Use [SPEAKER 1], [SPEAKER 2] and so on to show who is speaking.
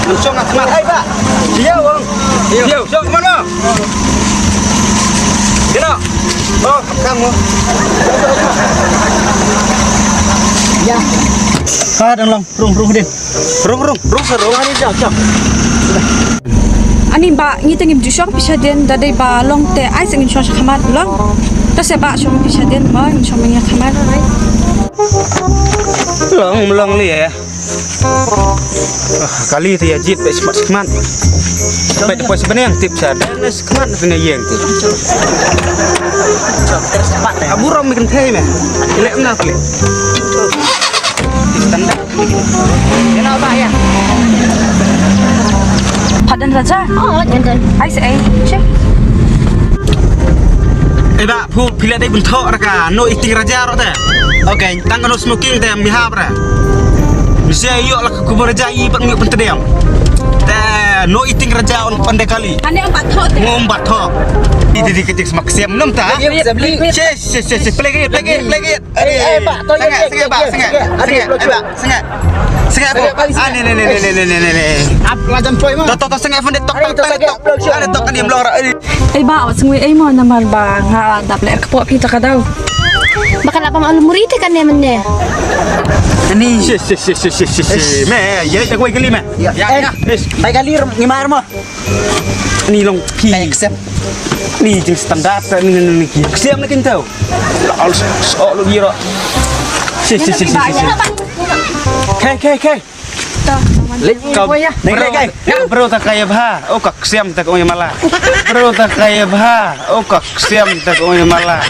[SPEAKER 1] Langsung asmat. Hai Pak. Dia bang. Dia. Sok mana? Kena. Oh, kamu. Ya. Ah, dan long, rung din. Rung seru. Ini jauh.
[SPEAKER 2] Ani ba ngitengim ju shop pisha den dadai ba long te ai singin shop khamar long ta se ba shop pisha den ba in shop ngia khamar rai
[SPEAKER 1] Long ni ya. Kali tu ya jit pe semat. Pe depois sebenarnya tip sada na semat na yang tip. Terus cepat ya. Abu rom bikin thai me. Lek na klik. Standar. Kenapa ya?
[SPEAKER 2] Padan raja
[SPEAKER 3] Oh, jangan.
[SPEAKER 2] ai se ai che
[SPEAKER 1] Eba pu pilih dai bentok raka no iting raja ro ta. Okey, tang no smoking ta mihab ra. Bisa yuk lah kubur raja i pat nguk pentediam. Ta no iting raja on pandai kali.
[SPEAKER 2] ane ang batho te
[SPEAKER 1] Ngombat thok. Di ketik semak siam nem ta. Se play it. Pak, Sengak. Ap lajan poi mah. Tok sengak fundet tok. Ada tok kan dia blor.
[SPEAKER 2] ai ba singwi ai mo namar ba nga dap le kapo pi ta kadaw
[SPEAKER 3] Bakal apa malu murid kan ya mende.
[SPEAKER 1] Ini. Me, ya tak koi kali me. Ya. Baik kali ngimar mo. Ni long ki. Accept. Ni jeng standar ni ki. Siam nak tahu. Al so lu biro. Kai.
[SPEAKER 2] ta
[SPEAKER 1] Kau bro tak kaya bah, oh kak siam tak onya malah. Bro tak kaya bah, oh kak siam tak onya malah.